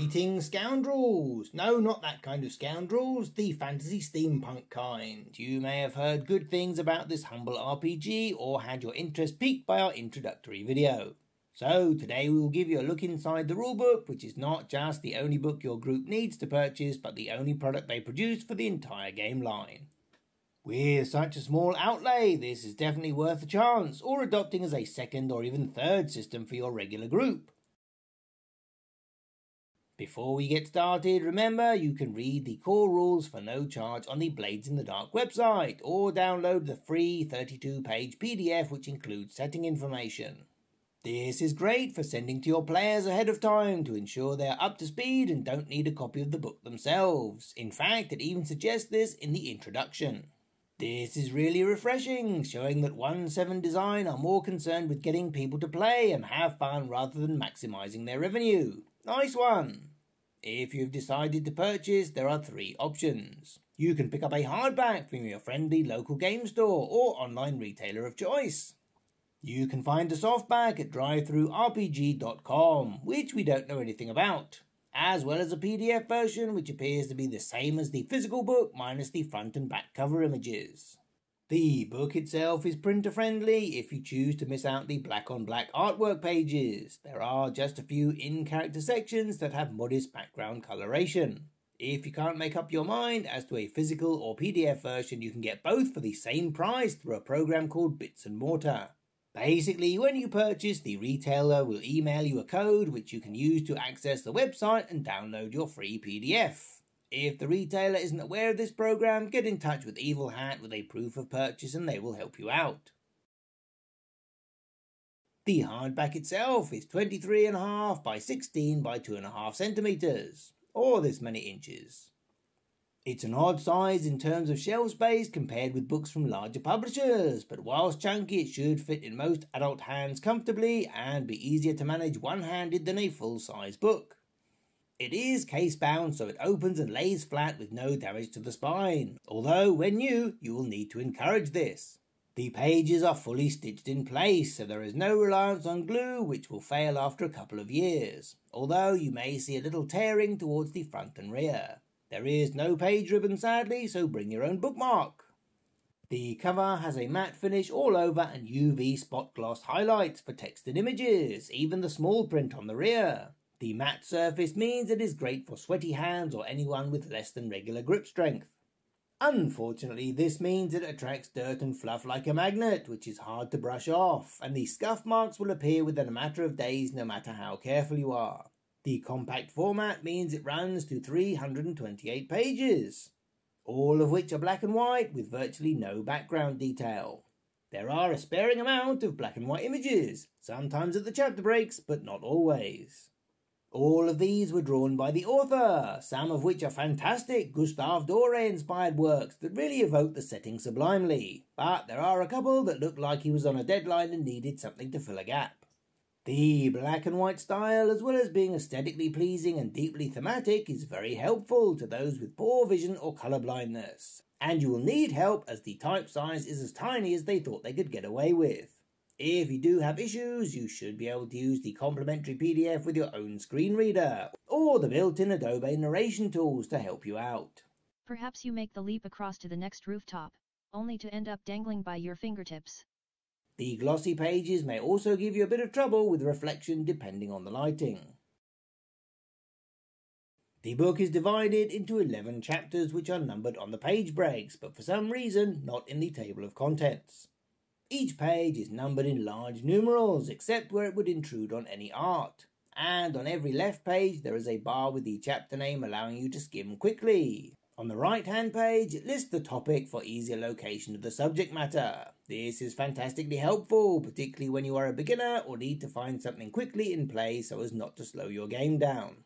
Greetings, scoundrels! No, not that kind of scoundrels, the fantasy steampunk kind. You may have heard good things about this humble RPG or had your interest piqued by our introductory video. So today we will give you a look inside the rulebook, which is not just the only book your group needs to purchase, but the only product they produce for the entire game line. With such a small outlay, this is definitely worth a chance, or adopting as a second or even third system for your regular group. Before we get started, remember you can read the core rules for no charge on the Blades in the Dark website, or download the free 32-page PDF which includes setting information. This is great for sending to your players ahead of time to ensure they are up to speed and don't need a copy of the book themselves. In fact, it even suggests this in the introduction. This is really refreshing, showing that 1.7 Design are more concerned with getting people to play and have fun rather than maximising their revenue. Nice one! If you've decided to purchase, there are three options. You can pick up a hardback from your friendly local game store or online retailer of choice. You can find a softback at drivethrurpg.com, which we don't know anything about, as well as a PDF version which appears to be the same as the physical book minus the front and back cover images. The book itself is printer friendly if you choose to miss out the black on black artwork pages. There are just a few in-character sections that have modest background coloration. If you can't make up your mind as to a physical or PDF version, you can get both for the same price through a program called Bits and Mortar. Basically, when you purchase, the retailer will email you a code which you can use to access the website and download your free PDF. If the retailer isn't aware of this program, get in touch with Evil Hat with a proof of purchase and they will help you out. The hardback itself is 23.5 by 16 by 2.5 centimeters, or this many inches. It's an odd size in terms of shelf space compared with books from larger publishers, but whilst chunky it should fit in most adult hands comfortably and be easier to manage one-handed than a full-size book. It is case-bound, so it opens and lays flat with no damage to the spine, although when new, you will need to encourage this. The pages are fully stitched in place, so there is no reliance on glue, which will fail after a couple of years, although you may see a little tearing towards the front and rear. There is no page ribbon sadly, so bring your own bookmark. The cover has a matte finish all over and UV spot gloss highlights for text and images, even the small print on the rear. The matte surface means it is great for sweaty hands or anyone with less than regular grip strength. Unfortunately, this means it attracts dirt and fluff like a magnet, which is hard to brush off, and the scuff marks will appear within a matter of days no matter how careful you are. The compact format means it runs to 328 pages, all of which are black and white with virtually no background detail. There are a sparing amount of black and white images, sometimes at the chapter breaks, but not always. All of these were drawn by the author, some of which are fantastic Gustave Doré-inspired works that really evoke the setting sublimely, but there are a couple that look like he was on a deadline and needed something to fill a gap. The black and white style, as well as being aesthetically pleasing and deeply thematic, is very helpful to those with poor vision or colour blindness, and you will need help as the type size is as tiny as they thought they could get away with. If you do have issues, you should be able to use the complimentary PDF with your own screen reader, or the built-in Adobe narration tools to help you out. Perhaps you make the leap across to the next rooftop, only to end up dangling by your fingertips. The glossy pages may also give you a bit of trouble with reflection depending on the lighting. The book is divided into 11 chapters which are numbered on the page breaks, but for some reason not in the table of contents. Each page is numbered in large numerals, except where it would intrude on any art. And on every left page there is a bar with the chapter name allowing you to skim quickly. On the right-hand page, it lists the topic for easier location of the subject matter. This is fantastically helpful, particularly when you are a beginner or need to find something quickly in play so as not to slow your game down.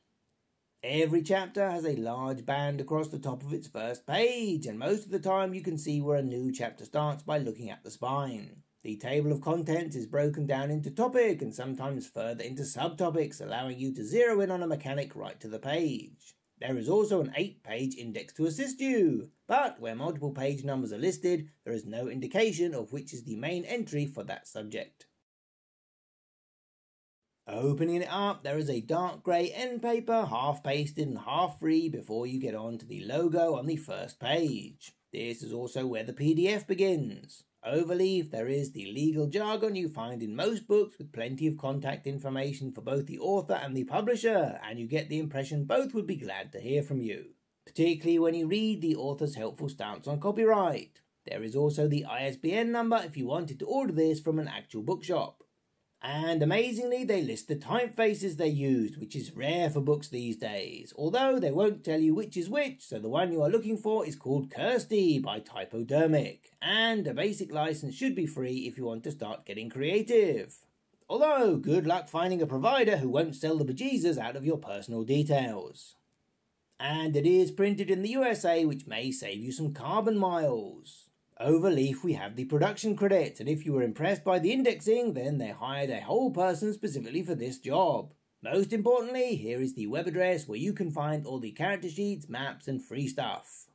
Every chapter has a large band across the top of its first page, and most of the time you can see where a new chapter starts by looking at the spine. The table of contents is broken down into topic and sometimes further into subtopics, allowing you to zero in on a mechanic right to the page. There is also an 8-page index to assist you, but where multiple page numbers are listed, there is no indication of which is the main entry for that subject. Opening it up, there is a dark grey end paper, half pasted and half free before you get on to the logo on the first page. This is also where the PDF begins. Overleaf, there is the legal jargon you find in most books with plenty of contact information for both the author and the publisher, and you get the impression both would be glad to hear from you, particularly when you read the author's helpful stance on copyright. There is also the ISBN number if you wanted to order this from an actual bookshop. And amazingly, they list the typefaces they used, which is rare for books these days, although they won't tell you which is which, so the one you are looking for is called Kirsty by Typodermic, and a basic license should be free if you want to start getting creative. Although, good luck finding a provider who won't sell the bejesus out of your personal details. And it is printed in the USA, which may save you some carbon miles. Overleaf, we have the production credits, and if you were impressed by the indexing, then they hired a whole person specifically for this job. Most importantly, here is the web address where you can find all the character sheets, maps, and free stuff.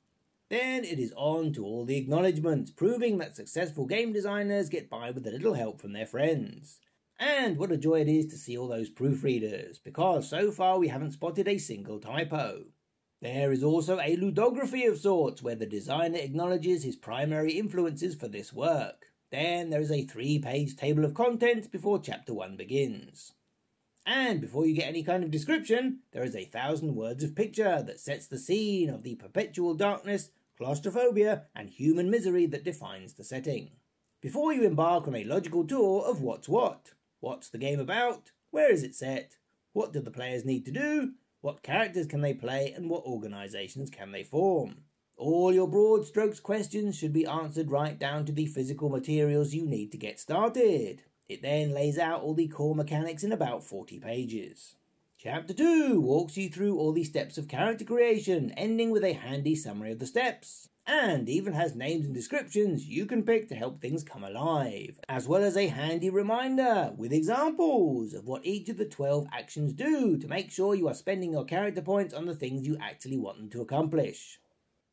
Then it is on to all the acknowledgements, proving that successful game designers get by with a little help from their friends. And what a joy it is to see all those proofreaders, because so far we haven't spotted a single typo. There is also a ludography of sorts, where the designer acknowledges his primary influences for this work. Then there is a 3-page table of contents before Chapter 1 begins. And before you get any kind of description, there is 1,000 words of picture that sets the scene of the perpetual darkness, claustrophobia, and human misery that defines the setting. Before you embark on a logical tour of what's what. What's the game about? Where is it set? What do the players need to do? What characters can they play, and what organisations can they form? All your broad strokes questions should be answered right down to the physical materials you need to get started. It then lays out all the core mechanics in about 40 pages. Chapter 2 walks you through all the steps of character creation, ending with a handy summary of the steps, and even has names and descriptions you can pick to help things come alive, as well as a handy reminder with examples of what each of the 12 actions do to make sure you are spending your character points on the things you actually want them to accomplish.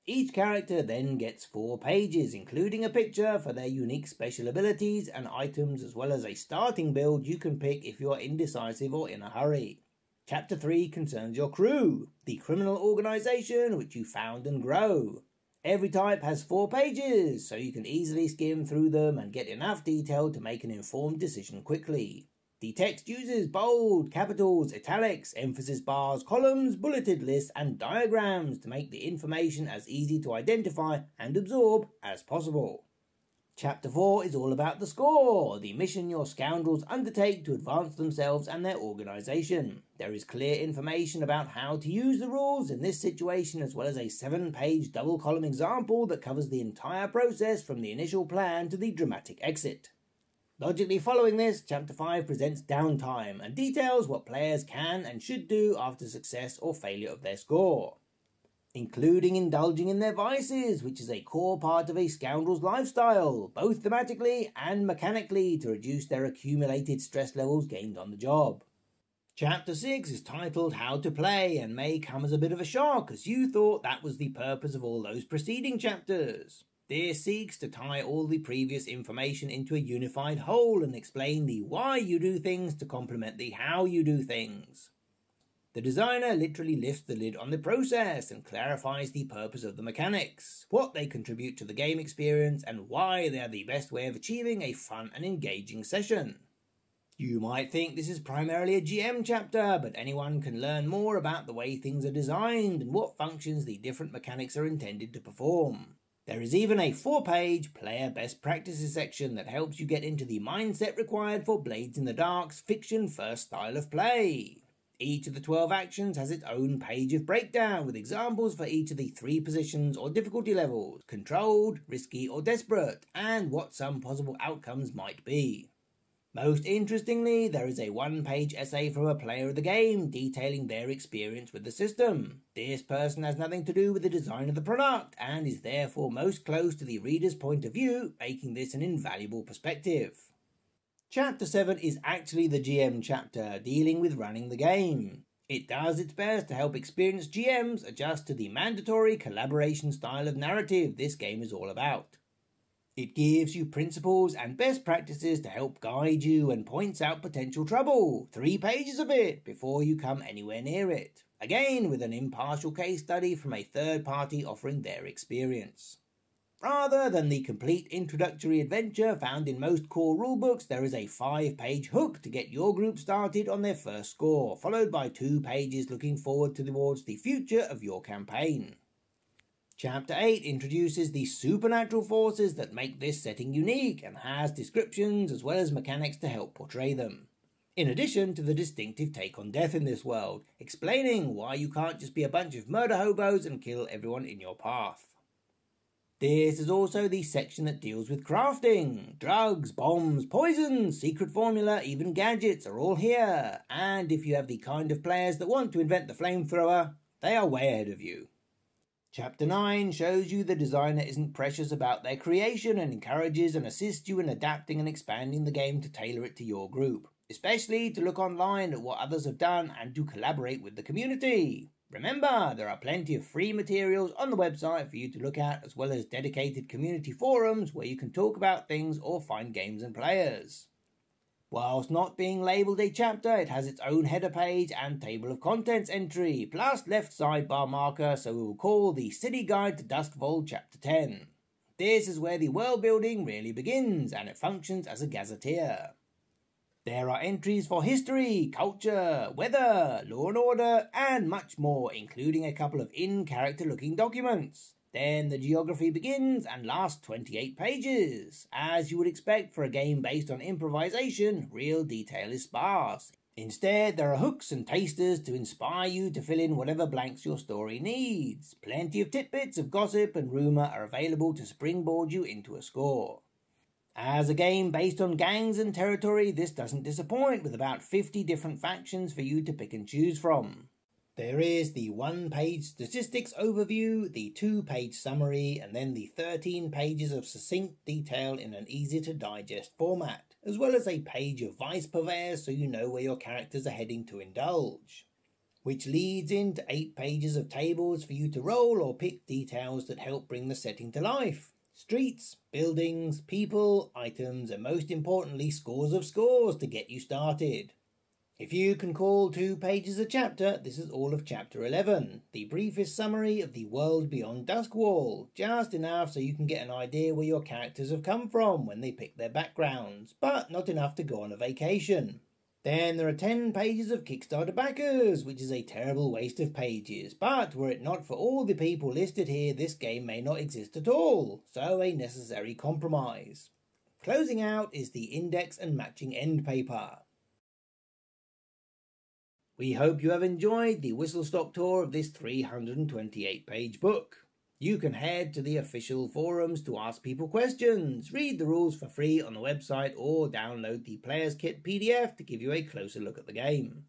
Each character then gets 4 pages, including a picture for their unique special abilities and items, as well as a starting build you can pick if you are indecisive or in a hurry. Chapter 3 concerns your crew, the criminal organisation which you found and grow. Every type has 4 pages, so you can easily skim through them and get enough detail to make an informed decision quickly. The text uses bold, capitals, italics, emphasis bars, columns, bulleted lists, and diagrams to make the information as easy to identify and absorb as possible. Chapter 4 is all about the score, the mission your scoundrels undertake to advance themselves and their organisation. There is clear information about how to use the rules in this situation, as well as a 7-page double-column example that covers the entire process from the initial plan to the dramatic exit. Logically following this, Chapter 5 presents downtime and details what players can and should do after success or failure of their score, including indulging in their vices, which is a core part of a scoundrel's lifestyle, both thematically and mechanically, to reduce their accumulated stress levels gained on the job. Chapter 6 is titled How to Play, and may come as a bit of a shock, as you thought that was the purpose of all those preceding chapters. This seeks to tie all the previous information into a unified whole and explain the why you do things to complement the how you do things. The designer literally lifts the lid on the process and clarifies the purpose of the mechanics, what they contribute to the game experience, and why they are the best way of achieving a fun and engaging session. You might think this is primarily a GM chapter, but anyone can learn more about the way things are designed and what functions the different mechanics are intended to perform. There is even a 4-page player best practices section that helps you get into the mindset required for Blades in the Dark's fiction-first style of play. Each of the 12 actions has its own page of breakdown with examples for each of the 3 positions or difficulty levels, controlled, risky or desperate, and what some possible outcomes might be. Most interestingly, there is a 1-page essay from a player of the game detailing their experience with the system. This person has nothing to do with the design of the product and is therefore most close to the reader's point of view, making this an invaluable perspective. Chapter 7 is actually the GM chapter, dealing with running the game. It does its best to help experienced GMs adjust to the mandatory collaboration style of narrative this game is all about. It gives you principles and best practices to help guide you and points out potential trouble. 3 pages of it before you come anywhere near it. Again, with an impartial case study from a third party offering their experience. Rather than the complete introductory adventure found in most core rulebooks, there is a 5-page hook to get your group started on their first score, followed by 2 pages looking forward towards the future of your campaign. Chapter 8 introduces the supernatural forces that make this setting unique and has descriptions as well as mechanics to help portray them. In addition to the distinctive take on death in this world, explaining why you can't just be a bunch of murder hobos and kill everyone in your path. This is also the section that deals with crafting. Drugs, bombs, poisons, secret formula, even gadgets are all here. And if you have the kind of players that want to invent the flamethrower, they are way ahead of you. Chapter 9 shows you the designer isn't precious about their creation and encourages and assists you in adapting and expanding the game to tailor it to your group, especially to look online at what others have done and to collaborate with the community. Remember, there are plenty of free materials on the website for you to look at, as well as dedicated community forums where you can talk about things or find games and players. Whilst not being labelled a chapter, it has its own header page and table of contents entry, plus left sidebar marker, so we will call the City Guide to Duskfold Chapter 10. This is where the world building really begins, and it functions as a gazetteer. There are entries for history, culture, weather, law and order, and much more, including a couple of in-character looking documents. Then the geography begins and lasts 28 pages. As you would expect for a game based on improvisation, real detail is sparse. Instead, there are hooks and tasters to inspire you to fill in whatever blanks your story needs. Plenty of tidbits of gossip and rumour are available to springboard you into a score. As a game based on gangs and territory, this doesn't disappoint, with about 50 different factions for you to pick and choose from. There is the 1-page statistics overview, the 2-page summary, and then the 13 pages of succinct detail in an easy-to-digest format, as well as a page of vice purveyors so you know where your characters are heading to indulge. Which leads into 8 pages of tables for you to roll or pick details that help bring the setting to life. Streets, buildings, people, items, and most importantly, scores of scores to get you started. If you can call 2 pages a chapter, this is all of Chapter 11, the briefest summary of the world beyond Duskwall, just enough so you can get an idea where your characters have come from when they pick their backgrounds, but not enough to go on a vacation. Then there are 10 pages of Kickstarter backers, which is a terrible waste of pages, but were it not for all the people listed here, this game may not exist at all, so a necessary compromise. Closing out is the index and matching end paper. We hope you have enjoyed the whistle-stop tour of this 328-page book. You can head to the official forums to ask people questions, read the rules for free on the website, or download the Player's Kit PDF to give you a closer look at the game.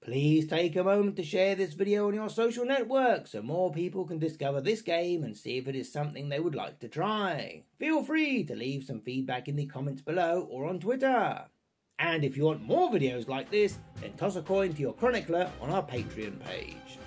Please take a moment to share this video on your social network so more people can discover this game and see if it is something they would like to try. Feel free to leave some feedback in the comments below or on Twitter. And if you want more videos like this, then toss a coin to your chronicler on our Patreon page.